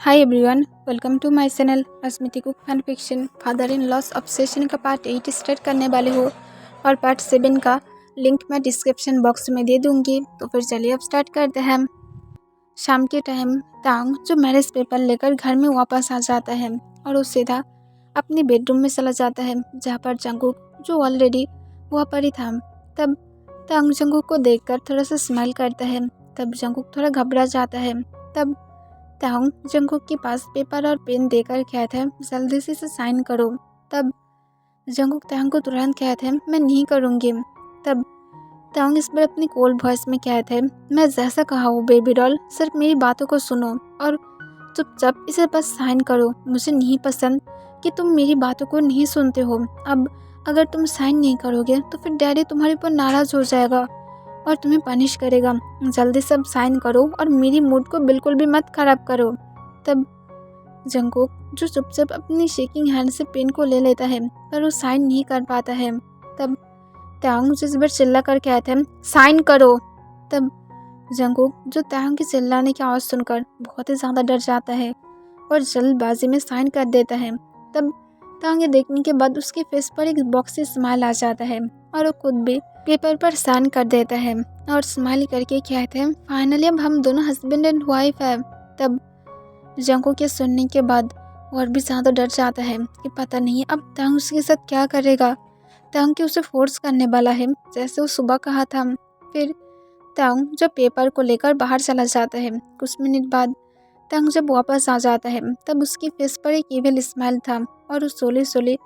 Hi everyone, welcome to my channel अस्मिति कुक fan fiction. Father in law's obsession का part 8 start करने वाले हो और पार्ट 7 का लिंक मैं डिस्क्रिप्शन बॉक्स में दे दूंगी। तो फिर चलिए अब स्टार्ट करते हैं। शाम के टाइम तांग जो मैरिज पेपर लेकर घर में वापस आ जाता है और वो सीधा अपने बेडरूम में चला जाता है, जहाँ पर जंगकुक जो ऑलरेडी वहाँ पर ही था। तब तांग जंगकुक को देखकर थोड़ा सा स्माइल करता है। तब जंगकुक थोड़ा घबरा जाता है। तब तांग जंगकुक के पास पेपर और पेन देकर कहता है, जल्दी से इसे साइन करो। तब जंगकुक तांग को तुरंत कहता है, मैं नहीं करूँगी। तब तांग इस पर अपनी कोल्ड वॉइस में कहता है, मैं जैसा कहा हूँ बेबी डॉल, सिर्फ मेरी बातों को सुनो और चुपचाप इसे बस साइन करो। मुझे नहीं पसंद कि तुम मेरी बातों को नहीं सुनते हो। अब अगर तुम साइन नहीं करोगे तो फिर डैडी तुम्हारे ऊपर नाराज़ हो जाएगा और तुम्हें पनिश करेगा। जल्दी सब साइन करो और मेरी मूड को बिल्कुल भी मत खराब करो। तब जंगकुक जो चुपचाप अपनी शेकिंग हैंड से पेन को ले लेता है पर वो साइन नहीं कर पाता है। तब तांग जिस बार चिल्ला कर कहते हैं, साइन करो। तब जंगकुक जो तांग के चिल्लाने की आवाज़ सुनकर बहुत ही ज़्यादा डर जाता है और जल्दबाजी में साइन कर देता है। तब तांग ये देखने के बाद उसके फेस पर एक बॉक्स से स्माइल आ जाता है और वो खुद भी पेपर पर साइन कर देता है और स्माइल करके कहते हैं, फाइनली अब हम दोनों हस्बैंड एंड वाइफ है। तब जंगकुक के सुनने के बाद और भी ज़्यादा डर जाता है कि पता नहीं अब तांग उसके साथ क्या करेगा। तांग के उसे फोर्स करने वाला है जैसे वो सुबह कहा था। फिर तांग जब पेपर को लेकर बाहर चला जाता है। कुछ मिनट बाद तांग जब वापस आ जाता है तब उसके फेस पर एक इविल स्माइल था और वो सोले सोले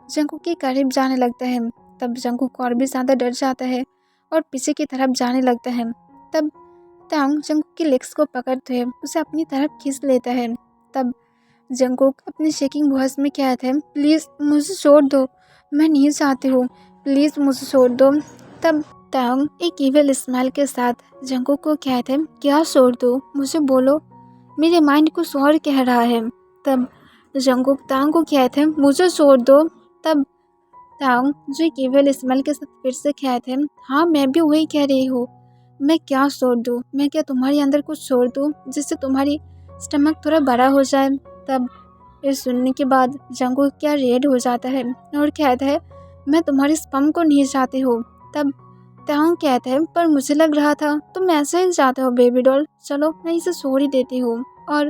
जंगकुक के करीब जाने लगता है। तब जंगकुक और भी ज़्यादा डर जाता है और पीछे की तरफ जाने लगता है। तब तांग जंगकुक के लेग्स को पकड़ते हुए उसे अपनी तरफ खींच लेता है। तब जंगकुक अपनी शेकिंग वॉइस में कहता है, प्लीज़ मुझे छोड़ दो, मैं नहीं चाहती हूँ, प्लीज़ मुझे छोड़ दो। तब तांग एक इविल स्माइल के साथ जंगकुक को कहते हैं, क्या छोड़ दो, मुझे बोलो, मेरे माइंड कुछ और कह रहा है। तब जंगकुक तांग को कहते हैं, मुझे छोड़ दो। तब तांग जो एक इविल स्माइल के साथ फिर से कहते हैं, हाँ मैं भी वही कह रही हूँ, मैं क्या छोड़ दूँ, मैं क्या तुम्हारे अंदर कुछ छोड़ दूँ जिससे तुम्हारी स्टमक थोड़ा बड़ा हो जाए। तब ये सुनने के बाद जंगकुक क्या रेड हो जाता है और कहता है, मैं तुम्हारी स्पर्म को नहीं चाहती हूँ। तब तांग कहता है, पर मुझे लग रहा था तुम ऐसा ही चाहते हो बेबी डॉल, चलो मैं इसे छोड़ ही देती हूँ। और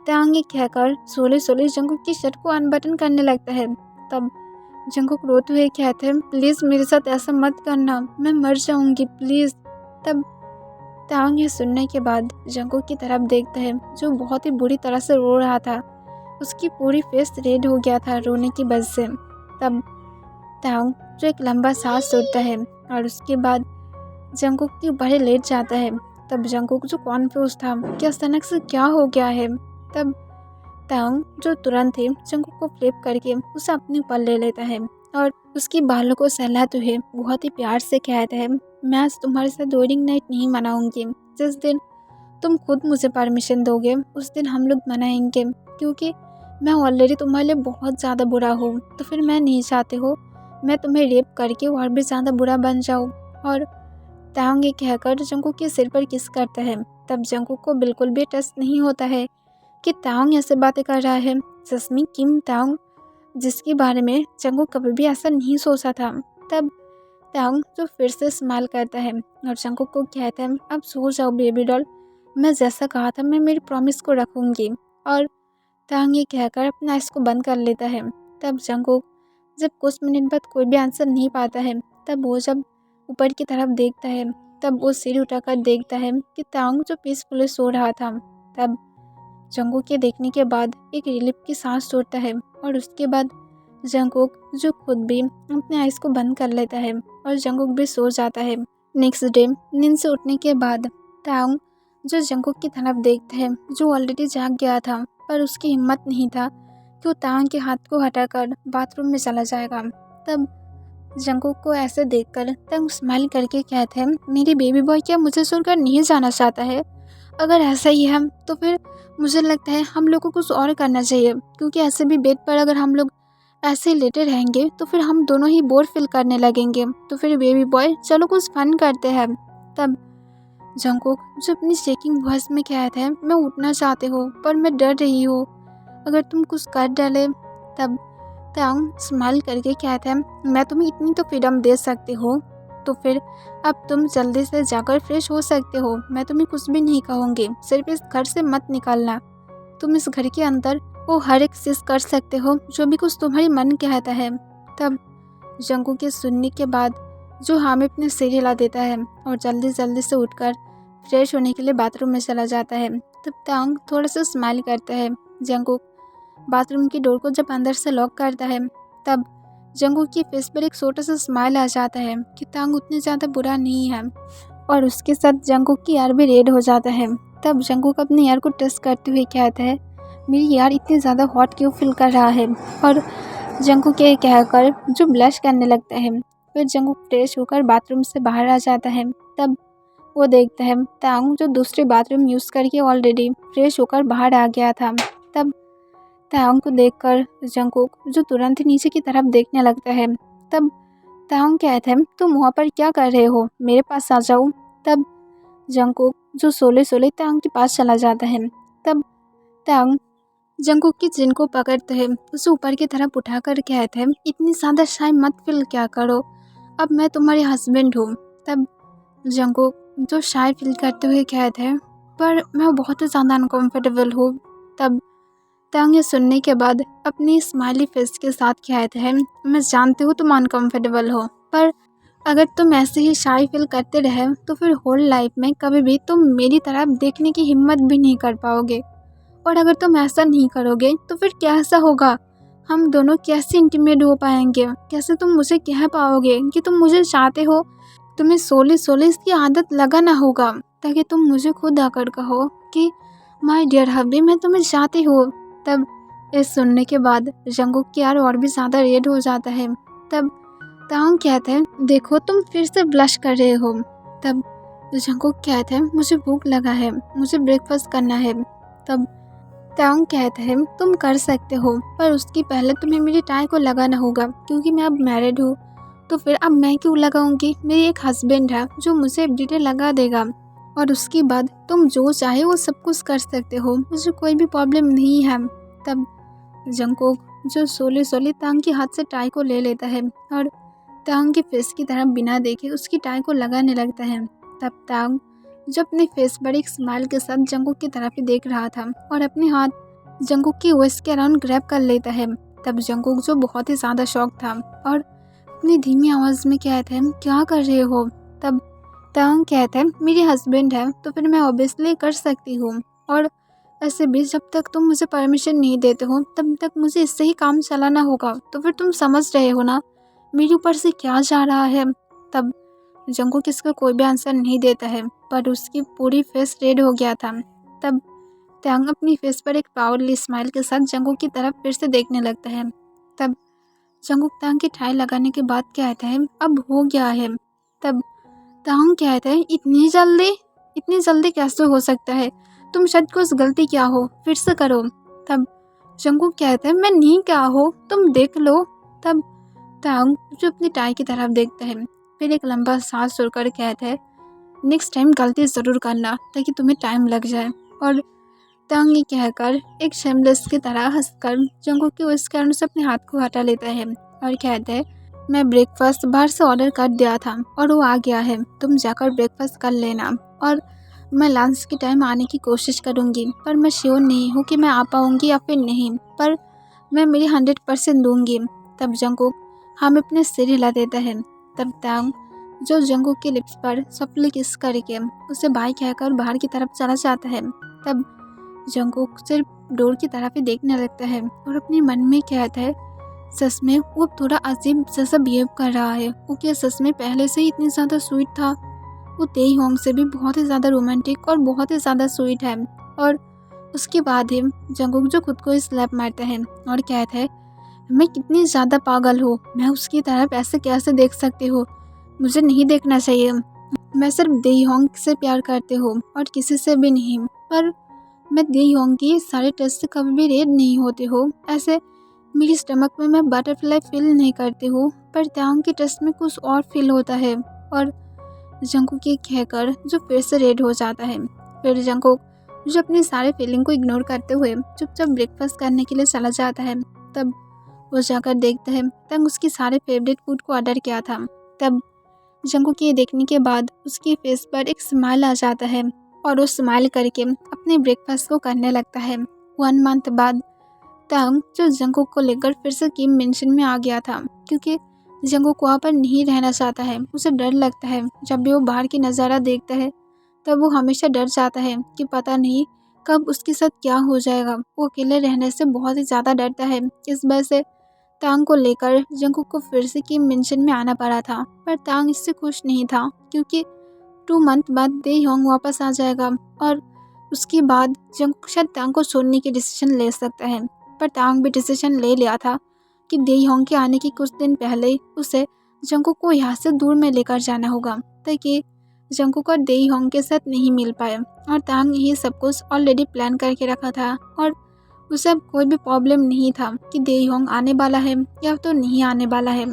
तांग ये कहकर सोले सोले जंगकुक की शर्ट को अनबटन करने लगता है। तब जंगकुक रोते हुए कहते हैं, प्लीज़ मेरे साथ ऐसा मत करना, मैं मर जाऊंगी प्लीज़। तब तांग ये सुनने के बाद जंगकुक की तरफ देखता है जो बहुत ही बुरी तरह से रो रहा था। उसकी पूरी फेस रेड हो गया था रोने की वजह से। तब तांग जो एक लंबा सांस छोड़ता है और उसके बाद जंगकुक के ऊपर ही लेट जाता है। तब जंगकुक जो कॉन्फ्यूज था कि अचानक से क्या हो गया है। तब तांग जो तुरंत ही जंगकुक को फ्लिप करके उसे अपने ऊपर ले लेता है और उसकी बालों को सहलाते हुए बहुत ही प्यार से कहता है, मैं आज तुम्हारे साथ वेडिंग नाइट नहीं मनाऊंगी। जिस दिन तुम खुद मुझे परमिशन दोगे उस दिन हम लोग मनाएंगे, क्योंकि मैं ऑलरेडी तुम्हारे लिए बहुत ज़्यादा बुरा हूँ, तो फिर मैं नहीं चाहती हूँ मैं तुम्हें रेप करके और भी ज़्यादा बुरा बन जाऊँ। और तांग ये कहकर जंगकुक के सिर पर किस करता है। तब जंगकुक को बिल्कुल भी ट्रस्ट नहीं होता है कि तांग ऐसे बातें कर रहा है। सस्मी किम तांग, जिसके बारे में जंगकुक कभी भी ऐसा नहीं सोचा था। तब तांग जो फिर से स्माइल करता है और जंगकुक को कहता है, अब सो जाओ बेबी डॉल, मैं जैसा कहा था मैं मेरी प्रॉमिस को रखूँगी। और तांग ये कहकर अपना आइस को बंद कर लेता है। तब जंगकुक जब कुछ मिनट बाद कोई भी आंसर नहीं पाता है, तब वो जब ऊपर की तरफ देखता है तब वो सिर उठाकर देखता है कि तांग जो पीसफुली सो रहा था। तब जंगकुक के देखने के बाद एक रिलीफ की सांस छोड़ता है और उसके बाद जंगकुक जो खुद भी अपने आइस को बंद कर लेता है और जंगकुक भी सो जाता है। नेक्स्ट डे नींद से उठने के बाद तांग जो जंगकुक की तरफ देखता है जो ऑलरेडी जाग गया था, पर उसकी हिम्मत नहीं था कि वो तांग के हाथ को हटाकर बाथरूम में चला जाएगा। तब जंगकुक को ऐसे देखकर तांग स्माइल करके कहते हैं, मेरी बेबी बॉय क्या मुझे छोड़कर नहीं जाना चाहता है? अगर ऐसा ही है तो फिर मुझे लगता है हम लोग को कुछ और करना चाहिए, क्योंकि ऐसे भी बेड पर अगर हम लोग ऐसे ही लेटे रहेंगे तो फिर हम दोनों ही बोर फील करने लगेंगे। तो फिर बेबी बॉय चलो कुछ फन करते हैं। तब जंगकुक जो अपनी शेकिंग वॉइस में कहता है, मैं उठना चाहती हूँ पर मैं डर रही हूँ, अगर तुम कुछ कर डाले। तब तांग स्माइल करके कहता है, मैं तुम्हें इतनी तो फ्रीडम दे सकती हूँ, तो फिर अब तुम जल्दी से जाकर फ्रेश हो सकते हो। मैं तुम्हें कुछ भी नहीं कहूँगी, सिर्फ इस घर से मत निकलना। तुम इस घर के अंदर वो हर एक चीज़ कर सकते हो जो भी कुछ तुम्हारी मन कहता है। तब जंगकुक के सुनने के बाद जो हामी अपने सिर हिला देता है और जल्दी जल्दी से उठकर फ्रेश होने के लिए बाथरूम में चला जाता है। तब तांग थोड़ा सा स्माइल करता है। जंगकुक बाथरूम की डोर को जब अंदर से लॉक करता है तब जंगकुक की फेस पर एक छोटा सा स्माइल आ जाता है कि तांग उतनी ज़्यादा बुरा नहीं है, और उसके साथ जंगकुक की यार भी रेड हो जाता है। तब जंगकुक अपने यार को टेस्ट करते हुए कहता है, मेरी यार इतनी ज़्यादा हॉट क्यों फील कर रहा है, और जंगकुक ये कहकर जो ब्लश करने लगता है। फिर जंगकुक फ्रेश होकर बाथरूम से बाहर आ जाता है। तब वो देखता है तांग जो दूसरे बाथरूम यूज़ करके ऑलरेडी फ्रेश होकर बाहर आ गया था। तब तांग को देखकर जंगकुक जो तुरंत ही नीचे की तरफ देखने लगता है। तब तांग कहता है, तुम वहाँ पर क्या कर रहे हो, मेरे पास आ जाओ। तब जंगकुक जो सोले सोले तांग के पास चला जाता है। तब तांग जंगकुक की जिन को पकड़ते हैं, उसे ऊपर की तरफ उठाकर कहते हैं, इतनी ज़्यादा शाय मत फील क्या करो, अब मैं तुम्हारे हस्बैंड हूँ। तब जंगकुक जो शाय फील करते हुए कहते हैं, पर मैं बहुत ही ज़्यादा अनकम्फर्टेबल हूँ। तब तांग ये सुनने के बाद अपनी स्माइली फेस के साथ कहते हैं, मैं जानती हूँ तुम अनकम्फर्टेबल हो, पर अगर तुम ऐसे ही शाय फील करते रहे तो फिर होल लाइफ में कभी भी तुम मेरी तरफ देखने की हिम्मत भी नहीं कर पाओगे, और अगर तुम ऐसा नहीं करोगे तो फिर कैसा होगा, हम दोनों कैसे इंटीमेट हो पाएंगे, कैसे तुम मुझे कह पाओगे कि तुम मुझे चाहते हो। तुम्हें सोले सोले इसकी आदत लगाना होगा ताकि तुम मुझे खुद आकर कहो कि माय डियर हबी, मैं तुम्हें चाहती हूँ। तब इस सुनने के बाद जंगकुक की यार और भी ज़्यादा रेड हो जाता है। तब तांग कहते हैं, देखो तुम फिर से ब्लश कर रहे हो। तब जंगकुक कहते हैं, मुझे भूख लगा है, मुझे ब्रेकफास्ट करना है। तब तांग कहते हैं, तुम कर सकते हो, पर उसकी पहले तुम्हें मेरी टाई को लगाना होगा, क्योंकि मैं अब मैरिड हूँ। तो फिर अब मैं क्यों लगाऊंगी, मेरी एक हस्बैंड है जो मुझे एवरीडे लगा देगा, और उसके बाद तुम जो चाहे वो सब कुछ कर सकते हो, मुझे कोई भी प्रॉब्लम नहीं है। तब जंगकुक जो सोले सोले तांग के हाथ से टाई को ले लेता है और तांग के फेस की तरफ बिना देखे उसकी टाई को लगाने लगता है। तब तांग जो अपने फेस पर एक स्माइल के साथ जंगकुक की तरफ ही देख रहा था और अपने हाथ जंगकुक की वेस्ट के अराउंड ग्रैब कर लेता है। तब जंगकुक जो बहुत ही ज़्यादा शॉक था और अपनी धीमी आवाज़ में कहता है, क्या कर रहे हो। तब तांग कहता है, मेरी हस्बैंड है तो फिर मैं ऑब्वियसली कर सकती हूँ, और ऐसे भी जब तक तुम मुझे परमिशन नहीं देते हो तब तक मुझे इससे ही काम चलाना होगा, तो फिर तुम समझ रहे हो ना मेरे ऊपर से क्या जा रहा है। तब जंगकुक इसका कोई भी आंसर नहीं देता है, पर उसकी पूरी फेस रेड हो गया था। तब तांग अपनी फेस पर एक प्राउडली स्माइल के साथ जंगकुक की तरफ फिर से देखने लगता है। तब जंगकुक तांग की टाई लगाने के बाद कहता है, अब हो गया है। तब तांग कहता है, इतनी जल्दी कैसे हो सकता है, तुम शायद कुछ गलती क्या हो, फिर से करो। तब जंगकुक कहता है, मैं नहीं क्या हो, तुम देख लो। तब तांग जो अपनी टाई की तरफ देखता है, फिर एक लंबा सांस छोड़कर कहता है, नेक्स्ट टाइम गलती ज़रूर करना ताकि तुम्हें टाइम लग जाए। और तांग ये कहकर एक शेमलेस की तरह हंसकर जंगकुक के उस कारण से अपने हाथ को हटा लेता है और कहता है, मैं ब्रेकफास्ट बाहर से ऑर्डर कर दिया था और वो आ गया है, तुम जाकर ब्रेकफास्ट कर लेना, और मैं लंच के टाइम आने की कोशिश करूँगी, पर मैं श्योर नहीं हूँ कि मैं आ पाऊँगी या फिर नहीं, पर मैं मेरी 100% दूँगी। तब जंगकुक हम अपने सिर हिला देता है। तब तांग जो जंगकुक के लिप्स पर सफली किस करके उसे बाय कहकर बाहर की तरफ चला जाता है। तब जंगकुक सिर्फ डोर की तरफ ही देखने लगता है और अपने मन में कहता है, सच में वो थोड़ा अजीब जैसा बिहेव कर रहा है, वो क्या सच में पहले से ही इतनी ज़्यादा स्वीट था। वो तेई होंग से भी बहुत ही ज़्यादा रोमांटिक और बहुत ही ज़्यादा स्वीट है। और उसके बाद ही जंगकुक जो खुद को स्लैप मारता है और कहता है, मैं कितनी ज़्यादा पागल हूँ, मैं उसकी तरफ ऐसे कैसे देख सकती हूँ, मुझे नहीं देखना चाहिए, मैं सिर्फ देई होंग से प्यार करती हूँ और किसी से भी नहीं, पर मैं देई होंग की सारे टेस्ट से कभी भी रेड नहीं होती हूँ, ऐसे मेरी स्टमक में मैं बटरफ्लाई फील नहीं करती हूँ, पर तांग की टेस्ट में कुछ और फील होता है। और जंकुक ये कहकर जो फिर से रेड हो जाता है। फिर जंकुक जो अपनी सारे फीलिंग को इग्नोर करते हुए चुपचाप ब्रेकफास्ट करने के लिए चला जाता है। तब वो जाकर देखता है तंग उसकी सारे फेवरेट फूड को ऑर्डर किया था। तब जंकुक ये देखने के बाद उसके फेस पर एक स्माइल आ जाता है और वो स्माइल करके अपने ब्रेकफास्ट को करने लगता है। 1 मंथ बाद तंग जो जंकुक को लेकर फिर से किम मेंशन में आ गया था, क्योंकि जंकुक वहाँ पर नहीं रहना चाहता है। उसे डर लगता है। जब भी वो बाहर की नज़ारा देखता है तब वो हमेशा डर जाता है कि पता नहीं कब उसके साथ क्या हो जाएगा। वो अकेले रहने से बहुत ही ज़्यादा डरता है। इस वजह से तांग को लेकर जंकुक को फिर से किम मेंशन में आना पड़ा था। पर तांग इससे खुश नहीं था, क्योंकि 2 मंथ बाद दे योंग वापस आ जाएगा और उसके बाद जंकुक शायद तांग को छोड़ने की डिसीजन ले सकता है। पर तांग भी डिसीजन ले लिया था कि दे योंग के आने के कुछ दिन पहले उसे जंकुक को यहाँ से दूर में लेकर जाना होगा, ताकि जंकुक और दे योंग के साथ नहीं मिल पाए। और तांग यही सब कुछ ऑलरेडी प्लान करके रखा था और उसे अब कोई भी प्रॉब्लम नहीं था कि दे योंग आने वाला है या तो नहीं आने वाला है।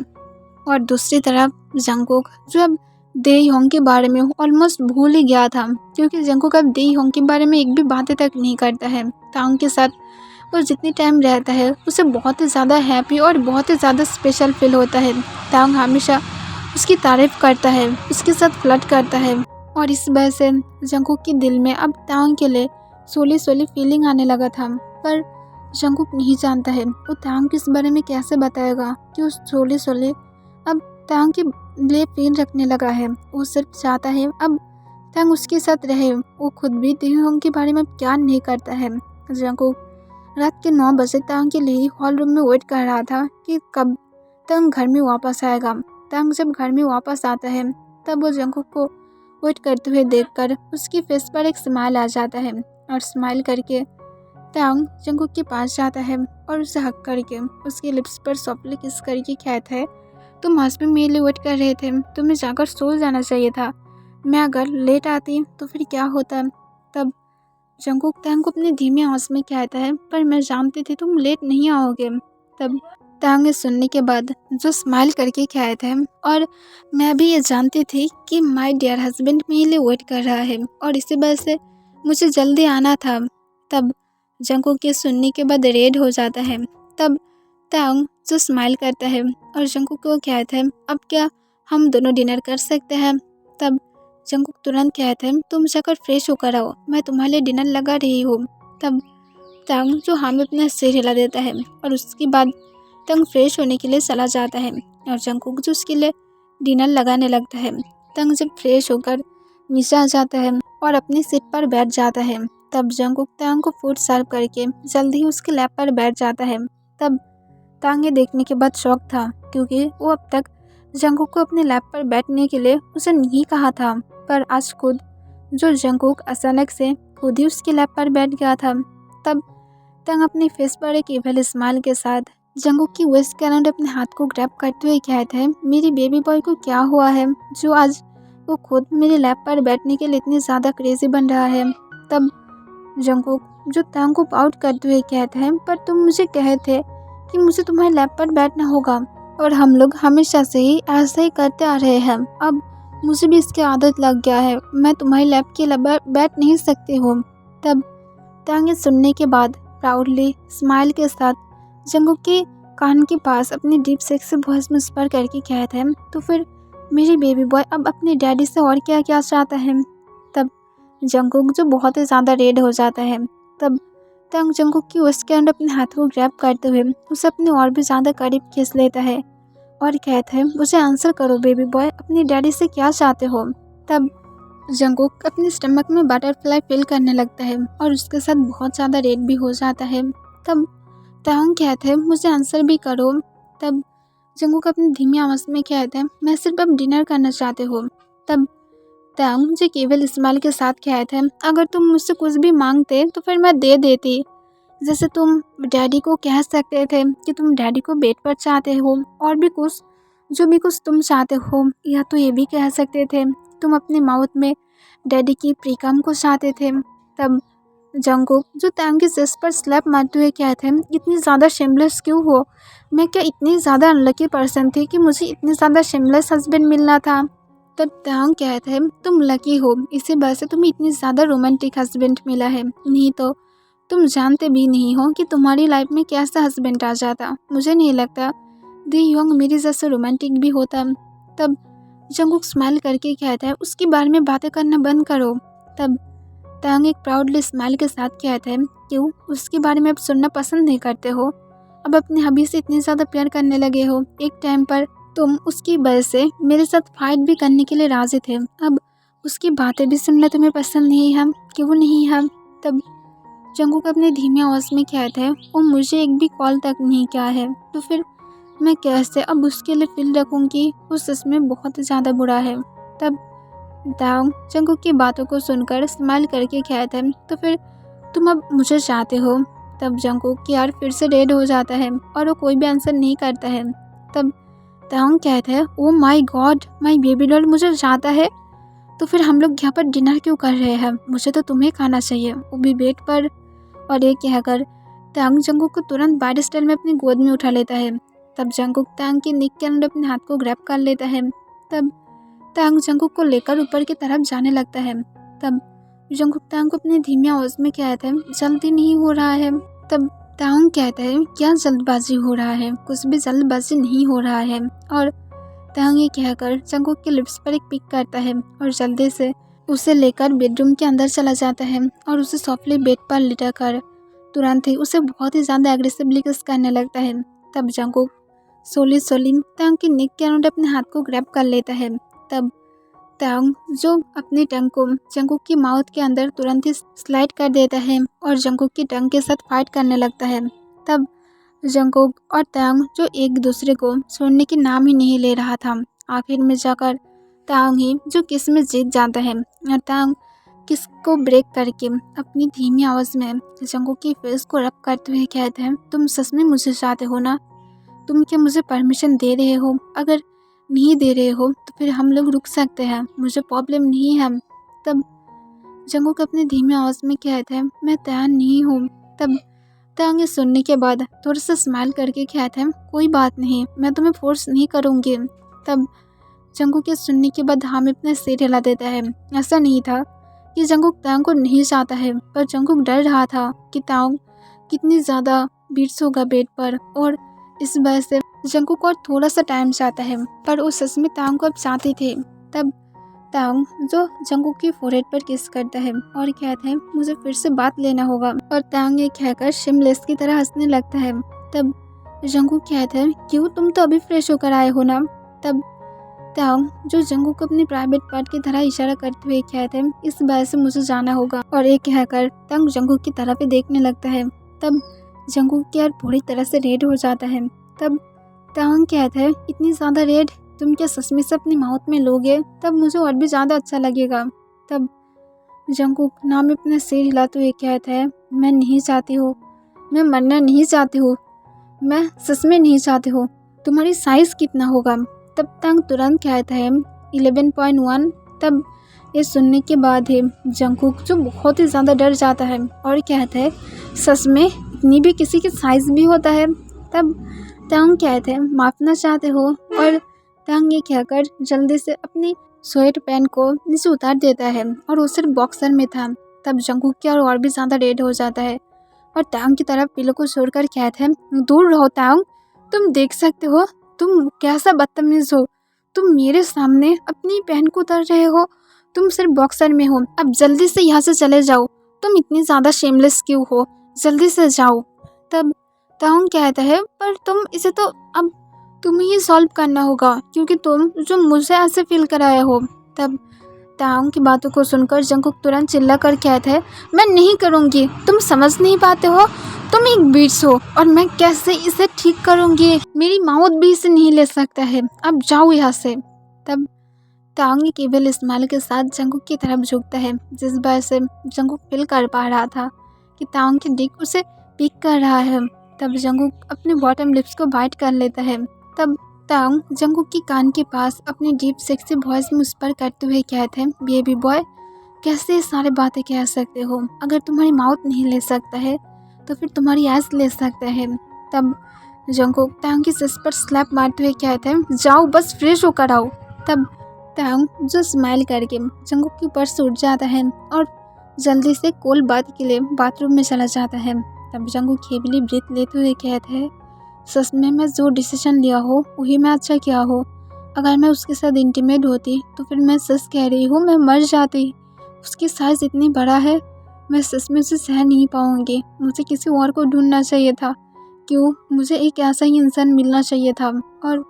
और दूसरी तरफ जंकुक जो अब दे योंग के बारे में ऑलमोस्ट भूल ही गया था, क्योंकि जंकुक अब दे योंग के बारे में एक भी बातें तक नहीं करता है। तांग के साथ वो जितनी टाइम रहता है उसे बहुत ही ज़्यादा हैप्पी और बहुत ही ज़्यादा स्पेशल फील होता है। तांग हमेशा उसकी तारीफ़ करता है, उसके साथ फ्लर्ट करता है और इस वजह से जंकुक के दिल में अब तांग के लिए सोली सोली फीलिंग आने लगा था। पर जंकुक नहीं जानता है वो तांग किस बारे में कैसे बताएगा कि उस सोली सोली अब तांग के लिए फील रखने लगा है। वो सिर्फ चाहता है अब तांग उसके साथ रहे। वो खुद भी तेहोंग के बारे में क्या नहीं करता है। जंकुक रात के 9 बजे तांग के लिए हॉल रूम में वेट कर रहा था कि कब तांग घर में वापस आएगा। तांग जब घर में वापस आता है तब वो जंकुक को वेट करते हुए देखकर उसकी फेस पर एक स्माइल आ जाता है और स्माइल करके तांग जंकुक के पास जाता है और उसे हक करके उसके लिप्स पर सॉफ्टली किस करके कहता है, तुम हस्बैंड मेरे लिए वेट कर रहे थे, तुम्हें जाकर सो जाना चाहिए था। मैं अगर लेट आती तो फिर क्या होता। तब जंकुक तांग को अपनी धीमी आवाज़ में कहता है, पर मैं जानती थी तुम लेट नहीं आओगे। तब तांग ने सुनने के बाद जो स्माइल करके कहता है, और मैं भी ये जानती थी कि माय डियर हस्बैंड मेरे लिए वेट कर रहा है और इसी वजह से मुझे जल्दी आना था। तब जंकुक के सुनने के बाद रेड हो जाता है। तब तांग जो स्माइल करता है और जंकुक को कहता है, अब क्या हम दोनों डिनर कर सकते हैं। तब जंकुक तुरंत कहते हैं, तुम जाकर फ्रेश होकर आओ, मैं तुम्हारे लिए डिनर लगा रही हूँ। तब तांग जो हाँ में अपना सिर हिला देता है और उसके बाद तांग फ्रेश होने के लिए चला जाता है और जंकुक जो उसके लिए डिनर लगाने लगता है। तांग जब फ्रेश होकर नीचे आ जाता है और अपनी सीट पर बैठ जाता है, तब जंकुक तांग को फूड सर्व करके जल्दी ही उसके लैप पर बैठ जाता है। तब तांग ये देखने के बाद शॉक था, क्योंकि वो अब तक जंकुक को अपने लैप पर बैठने के लिए उसे नहीं कहा था, पर आज खुद जो जंकुक अचानक से खुद ही उसके लैप पर बैठ गया था। तब तांग अपने फेस पर एक इविल स्माइल के साथ जंकुक की वेस्ट के अराउंड अपने हाथ को ग्रैब करते हुए कहते हैं, मेरी बेबी बॉय को क्या हुआ है जो आज वो खुद मेरे लैप पर बैठने के लिए इतनी ज़्यादा क्रेजी बन रहा है। तब जंकुक जो तांग को पाउट करते हुए कहते हैं, पर तुम मुझे कहे थे कि मुझे तुम्हारे लैप पर बैठना होगा और हम लोग हमेशा से ही ऐसा ही करते आ रहे हैं। अब मुझे भी इसकी आदत लग गया है, मैं तुम्हारी लैप के लिए बैठ नहीं सकती हूँ। तब तांग ये सुनने के बाद प्राउडली स्माइल के साथ जंकुक के कान के पास अपनी डीप सेक्सी वॉइस में स्पर करके कहते हैं, तो फिर मेरी बेबी बॉय अब अपने डैडी से और क्या क्या चाहता है। तब जंकुक जो बहुत ही ज़्यादा रेड हो जाता है। तब तांग जंकुक की वेस्ट के अंदर अपने हाथ को ग्रैब करते हुए उसे अपने और भी ज़्यादा करीब खींच लेता है और कहता है, मुझे आंसर करो बेबी बॉय, अपनी डैडी से क्या चाहते हो। तब जंकुक अपने स्टमक में बटरफ्लाई फील करने लगता है और उसके साथ बहुत ज़्यादा रेड भी हो जाता है। तब तांग कहते हैं, मुझे आंसर भी करो। तब जंकुक अपनी धीमी आवाज़ में कहते हैं, मैं सिर्फ अब डिनर करना चाहते हो। तब तांग मुझे केवल स्माइल के साथ कहते हैं, अगर तुम मुझसे कुछ भी मांगते तो फिर मैं दे देती। जैसे तुम डैडी को कह सकते थे कि तुम डैडी को बेड पर चाहते हो, और भी कुछ जो भी कुछ तुम चाहते हो, या तो ये भी कह सकते थे तुम अपने माउथ में डैडी की प्रीकम को चाहते थे। तब जंकुक जो तांग के चेस्ट पर स्लैप मारते हुए कहते हैं, इतनी ज़्यादा शेमलेस क्यों हो, मैं क्या इतनी ज़्यादा अनलकी पर्सन थी कि मुझे इतनी ज़्यादा शेमलेस हस्बैंड मिलना था। तब तांग कहता है तुम लकी हो, इसी वजह से तुम्हें इतनी ज़्यादा रोमांटिक हस्बैंड मिला है, नहीं तो तुम जानते भी नहीं हो कि तुम्हारी लाइफ में कैसा हस्बैंड आ जाता। मुझे नहीं लगता दी योंग मेरे जैसे रोमांटिक भी होता। तब जंगकुक स्माइल करके कहता है उसके बारे में बातें करना बंद करो। तब तांग एक प्राउडली स्माइल के साथ कहता है क्यों, उसके बारे में अब सुनना पसंद नहीं करते हो? अब अपने हबी से इतनी ज़्यादा प्यार करने लगे हो। एक टाइम पर तुम उसकी वजह से मेरे साथ फाइट भी करने के लिए राजी थे, अब उसकी बातें भी सुनना तुम्हें पसंद नहीं है, क्यों नहीं है? तब जंगकुक अपने धीमी आवाज़ में कहता है वो मुझे एक भी कॉल तक नहीं किया है, तो फिर मैं कैसे अब उसके लिए फील रखूँगी? वो सच में बहुत ज़्यादा बुरा है। तब दांग जंगकुक की बातों को सुनकर स्माइल करके कहता है तो फिर तुम अब मुझे चाहते हो? तब जंगकुक की यार फिर से रेड हो जाता है और वो कोई भी आंसर नहीं करता है। तब दांग कहता है ओ माई गॉड, माई बेबी डॉल मुझे चाहता है, तो फिर हम लोग यहाँ पर डिनर क्यों कर रहे हैं? मुझे तो तुम्हें खाना चाहिए, वो भी बेड पर। और ये कहकर तांग जंगकुक को तुरंत बैड स्टाइल में अपनी गोद में उठा लेता है। तब जंगकुक तांग के नेक के अंदर अपने हाथ को ग्रैब कर लेता है। तब तांग जंगकुक को लेकर ऊपर की तरफ जाने लगता है। तब जंगकुक तांग को अपनी धीमी आवाज में कहता है जल्दी नहीं हो रहा है। तब तांग कहता है क्या जल्दबाजी हो रहा है? कुछ भी जल्दबाजी नहीं हो रहा है। और तांग ये कहकर जंगकुक के लिप्स पर एक पिक करता है और जल्दी से उसे लेकर बेडरूम के अंदर चला जाता है और उसे सॉफ्टली बेड पर लिटाकर तुरंत ही उसे बहुत ही ज़्यादा एग्रेसिवली किस करने लगता है। तब जंगकुक सोली तांग की नेक के अंदर अपने हाथ को ग्रैब कर लेता है। तब तांग जो अपनी टंग को जंगकुक की माउथ के अंदर तुरंत ही स्लाइड कर देता है और जंगकुक की टंग के साथ फाइट करने लगता है। तब जंगकुक और तांग जो एक दूसरे को छोड़ने की नाम ही नहीं ले रहा था, आखिर में जाकर तांग ही जो किस में जीत जाता है और तांग किस को ब्रेक करके अपनी धीमी आवाज़ में जंगकुक की फेस को रब करते हुए कहते हैं तुम सच में मुझे चाहते हो ना? तुम क्या मुझे परमिशन दे रहे हो? अगर नहीं दे रहे हो तो फिर हम लोग रुक सकते हैं, मुझे प्रॉब्लम नहीं है। तब जंगकुक अपनी धीमी आवाज़ में कहता है मैं तैयार नहीं हूँ। तब तांग ये सुनने के बाद थोड़ा सा स्माइल करके कहता है कोई बात नहीं, मैं तुम्हें फोर्स नहीं करूँगी। तब जंगकुक के सुनने के बाद हाँ में अपना सिर हिला देता है। ऐसा नहीं था कि जंगकुक तांग को नहीं चाहता है, पर जंगकुक डर रहा था कि तांग कितनी ज़्यादा बीट्स होगा बेड पर, और इस वजह से जंगकुक और थोड़ा सा टाइम चाहता है, पर वो सच में तांग को अब चाहते थे। तब तांग जो जंगकुक की फोरहेड पर किस करता है और कहता है मुझे फिर से बात लेना होगा, और तांग ये कहकर शिमलेस की तरह हंसने लगता है। तब जंगकुक कहता है क्यों, तुम तो अभी फ्रेश होकर आए हो ना? तब तांग जो जंगकुक को अपनी प्राइवेट पार्ट की तरह इशारा करते हुए कहते हैं इस बार से मुझे जाना होगा, और एक कहकर तांग जंगकुक की तरफ ही देखने लगता है। तब जंगकुक की यार पूरी तरह से रेड हो जाता है। तब तांग कहता है इतनी ज़्यादा रेड, तुम क्या सच में से अपनी माउथ में लोगे? तब मुझे और भी ज़्यादा अच्छा लगेगा। तब जंगकुक नाम में अपना सिर हिलाते हुए कहता है मैं नहीं चाहती हूँ, मैं मरना नहीं चाहती हूँ, मैं सच में नहीं चाहती हूँ। तुम्हारी साइज़ कितना होगा? तब तांग तुरंत कहता है 11.1। तब ये सुनने के बाद ही जंगकुक जो बहुत ही ज़्यादा डर जाता है और कहता है सच में इतनी भी किसी की साइज़ भी होता है? तब तांग कहते हैं मापना चाहते हो? और तांग ये कहकर जल्दी से अपनी स्वेट पैंट को नीचे उतार देता है और वो सिर्फ बॉक्सर में था। तब जंगकुक की और भी ज़्यादा रेड हो जाता है और तांग की तरफ पिलो को छोड़कर कहते हैं दूर रहो तांग, तुम देख सकते हो तुम कैसा बदतमीज हो, तुम मेरे सामने अपनी पैंट को उतार रहे हो, तुम सिर्फ बॉक्सर में हो, अब जल्दी से यहाँ से चले जाओ, तुम इतनी ज़्यादा शेमलेस क्यों हो, जल्दी से जाओ। तब तांग कहता है पर तुम इसे तो अब तुम्हें ही सॉल्व करना होगा क्योंकि तुम जो मुझे ऐसे फील कराए हो। तब तांग की बातों को सुनकर जंगकुक तुरंत चिल्ला कर कहता है मैं नहीं करूँगी, तुम समझ नहीं पाते हो, तुम एक बीट्स हो और मैं कैसे इसे ठीक करूँगी, मेरी माउथ भी इसे नहीं ले सकता है, अब जाओ यहाँ से। तब तांग केवल स्माइल के साथ जंगकुक की तरफ झुकता है, जिस बार से जंगकुक फील कर पा रहा था कि तांग की डिक उसे पिक कर रहा है। तब जंगकुक अपने बॉटम लिप्स को बाइट कर लेता है। तब तांग जंगकुक की कान के पास अपनी डीप सेक्सी वॉइस में उस पर करते हुए कहते हैं बेबी बॉय कैसे ये सारी बातें कह सकते हो, अगर तुम्हारी माउथ नहीं ले सकता है तो फिर तुम्हारी आइज ले सकता है। तब जंगकुक तांग की सिर पर स्लैप मारते हुए कहते हैं जाओ बस फ्रेश होकर आओ। तब तांग जो स्माइल करके जंगकुक के ऊपर से उठ जाता है और जल्दी से कॉल बात के लिए बाथरूम में चला जाता है। तब जंगकुक हेवीली ब्रीथ लेते हुए कहते हैं, सच में मैं जो डिसीजन लिया हो वही मैं अच्छा किया हो। अगर मैं उसके साथ इंटीमेट होती तो फिर मैं सच कह रही हूँ मैं मर जाती। उसकी साइज इतनी बड़ा है, मैं सच में उसे सह नहीं पाऊंगी। मुझे किसी और को ढूंढना चाहिए था। क्यों, मुझे एक ऐसा ही इंसान मिलना चाहिए था। और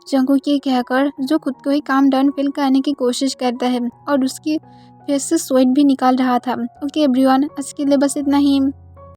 जंगकुक ये कहकर जो खुद को ही काम डाउन फील करने की कोशिश करता है और उसकी फेस से स्वेट भी निकाल रहा था। ओके एवरीवन, आज के लिए बस इतना ही।